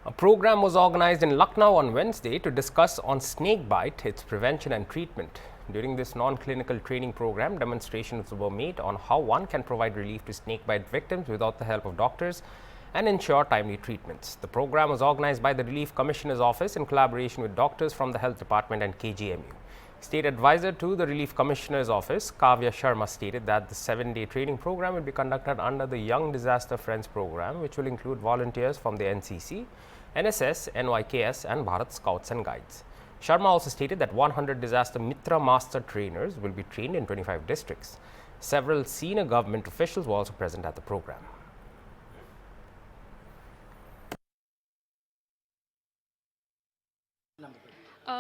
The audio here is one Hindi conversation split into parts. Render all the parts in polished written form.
A program was organized in Lucknow on Wednesday to discuss on snake bite, its prevention and treatment. During this non-clinical training program, demonstrations were made on how one can provide relief to snake bite victims without the help of doctors and ensure timely treatments. The program was organized by the Relief Commissioner's Office in collaboration with doctors from the Health Department and KGMU. State advisor to the Relief Commissioner's Office, Kavya Sharma, stated that the 7-day training program will be conducted under the Young Disaster Friends program, which will include volunteers from the NCC, NSS, NYKS and Bharat Scouts and Guides. Sharma also stated that 100 Disaster Mitra Master trainers will be trained in 25 districts. Several senior government officials were also present at the program.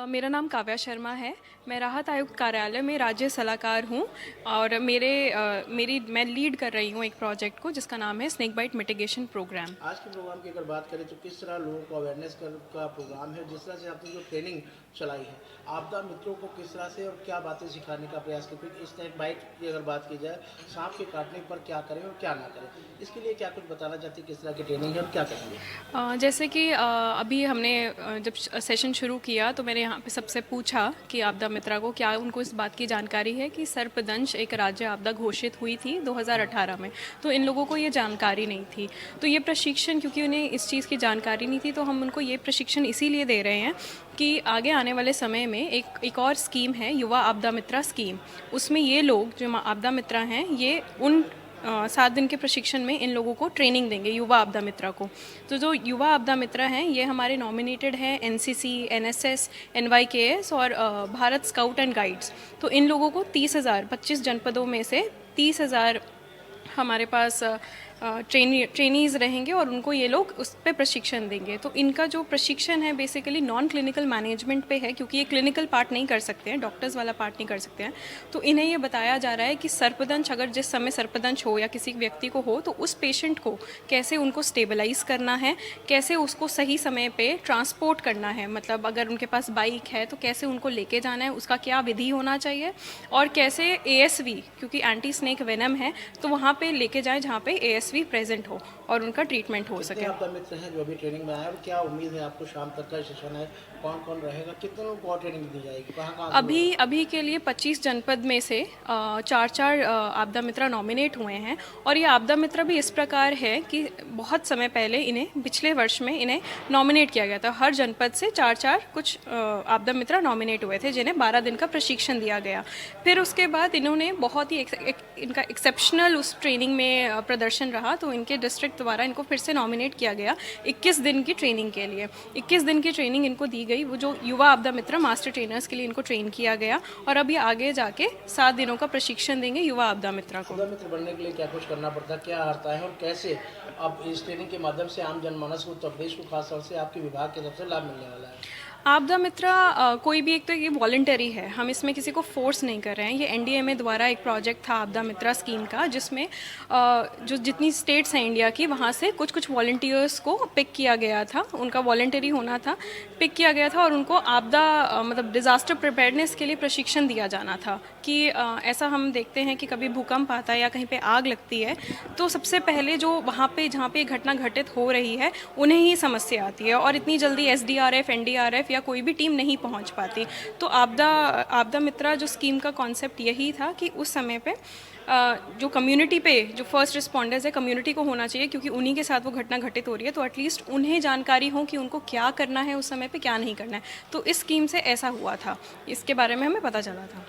मेरा नाम काव्या शर्मा है। मैं राहत आयुक्त कार्यालय में राज्य सलाहकार हूँ और मैं लीड कर रही हूँ एक प्रोजेक्ट को जिसका नाम है स्नेक बाइट मिटिगेशन प्रोग्राम। आज के प्रोग्राम की अगर बात करें तो किस तरह लोगों को अवेयरनेस का प्रोग्राम है, जिस तरह से आपने जो ट्रेनिंग चलाई है, आपदा मित्रों को किस तरह से और क्या बातें सिखाने का प्रयास किया? क्योंकि स्नेक बाइट की अगर बात की जाए, सांप के काटने पर क्या करें और क्या ना करें, इसके लिए क्या कुछ बताना चाहती है, किस तरह की ट्रेनिंग है और क्या करेंगे? जैसे कि अभी हमने जब सेशन शुरू किया तो मैंने यहाँ पे सबसे पूछा कि आपदा मित्रा को क्या उनको इस बात की जानकारी है कि सर्पदंश एक राज्य आपदा घोषित हुई थी 2018 में। तो इन लोगों को ये जानकारी नहीं थी। तो ये प्रशिक्षण, क्योंकि उन्हें इस चीज़ की जानकारी नहीं थी, तो हम उनको ये प्रशिक्षण इसीलिए दे रहे हैं कि आगे आने वाले समय में एक और स्कीम है, युवा आपदा मित्रा स्कीम। उसमें ये लोग जो आपदा मित्रा हैं, ये उन 7 दिन के प्रशिक्षण में इन लोगों को ट्रेनिंग देंगे, युवा आपदा मित्रा को। तो जो युवा आपदा मित्रा हैं, ये हमारे नॉमिनेटेड हैं एनसीसी, एनएसएस, एनवाईकेएस और भारत स्काउट एंड गाइड्स। तो इन लोगों को 30,000 25 जनपदों में से 30,000 हमारे पास ट्रेनीज़ रहेंगे और उनको ये लोग उस पर प्रशिक्षण देंगे। तो इनका जो प्रशिक्षण है बेसिकली नॉन क्लिनिकल मैनेजमेंट पे है, क्योंकि ये क्लिनिकल पार्ट नहीं कर सकते हैं, डॉक्टर्स वाला पार्ट नहीं कर सकते हैं। तो इन्हें ये बताया जा रहा है कि सर्पदंश, अगर जिस समय सर्पदंश हो या किसी व्यक्ति को हो, तो उस पेशेंट को कैसे उनको स्टेबलाइज करना है, कैसे उसको सही समय पर ट्रांसपोर्ट करना है। मतलब अगर उनके पास बाइक है तो कैसे उनको लेके जाना है, उसका क्या विधि होना चाहिए, और कैसे ASV, क्योंकि एंटी स्नेक वेनम है, तो वहाँ पे लेके जाएं जहाँ पे ASV प्रेजेंट हो और उनका ट्रीटमेंट हो सके। आपदा मित्र हैं जो अभी ट्रेनिंग में आए, और क्या उम्मीद है आपको? शाम तक का सेशन है, कौन कौन रहेगा, कितने लोगों को ट्रेनिंग दी जाएगी, कहाँ अभी के लिए 25 जनपद में से 4 आपदा मित्रा नॉमिनेट हुए हैं। और ये आपदा मित्रा भी इस प्रकार है कि बहुत समय पहले इन्हें, पिछले वर्ष में इन्हें नॉमिनेट किया गया था। हर जनपद से 4 कुछ आपदा मित्रा नॉमिनेट हुए थे, जिन्हें 12 दिन का प्रशिक्षण दिया गया। फिर उसके बाद इन्होंने बहुत ही इनका एक्सेप्शनल उस ट्रेनिंग में प्रदर्शन रहा, तो इनके डिस्ट्रिक्ट द्वारा इनको फिर से नॉमिनेट किया गया 21 दिन की ट्रेनिंग के लिए। 21 दिन की ट्रेनिंग इनको दी गई, वो जो युवा आपदा मित्र मास्टर ट्रेनर्स के लिए इनको ट्रेन किया गया, और अब ये आगे जाके 7 दिनों का प्रशिक्षण देंगे युवा आपदा मित्रा को। आपदा मित्र बनने के लिए क्या कुछ करना पड़ता है, क्या हारता है, और कैसे अब इस ट्रेनिंग के माध्यम से आम जनमानस को, उत्तर प्रदेश को खासतौर से आपके विभाग की तरफ से लाभ मिलने वाला है? आपदा मित्रा कोई भी, एक तो ये वॉलंटरी है, हम इसमें किसी को फोर्स नहीं कर रहे हैं। ये NDMA द्वारा एक प्रोजेक्ट था आपदा मित्रा स्कीम का, जिसमें जो जितनी स्टेट्स हैं इंडिया की, वहाँ से कुछ वॉलंटियर्स को पिक किया गया था, उनका वॉलंटरी होना था, पिक किया गया था, और उनको आपदा मतलब डिज़ास्टर प्रिपेयर्डनेस के लिए प्रशिक्षण दिया जाना था। कि ऐसा हम देखते हैं कि कभी भूकंप आता है या कहीं पे आग लगती है, तो सबसे पहले जो वहाँ पे जहाँ पे घटना घटित हो रही है, उन्हें ही समस्या आती है, और इतनी जल्दी SDRF, NDRF या कोई भी टीम नहीं पहुंच पाती। तो आपदा मित्रा जो स्कीम का कॉन्सेप्ट यही था कि उस समय पे जो कम्युनिटी पे जो फर्स्ट रिस्पॉन्डर्स है, कम्युनिटी को होना चाहिए, क्योंकि उन्हीं के साथ वो घटना घटित हो रही है, तो एटलीस्ट उन्हें जानकारी हो कि उनको क्या करना है उस समय पे, क्या नहीं करना है। तो इस स्कीम से ऐसा हुआ था, इसके बारे में हमें पता चला था।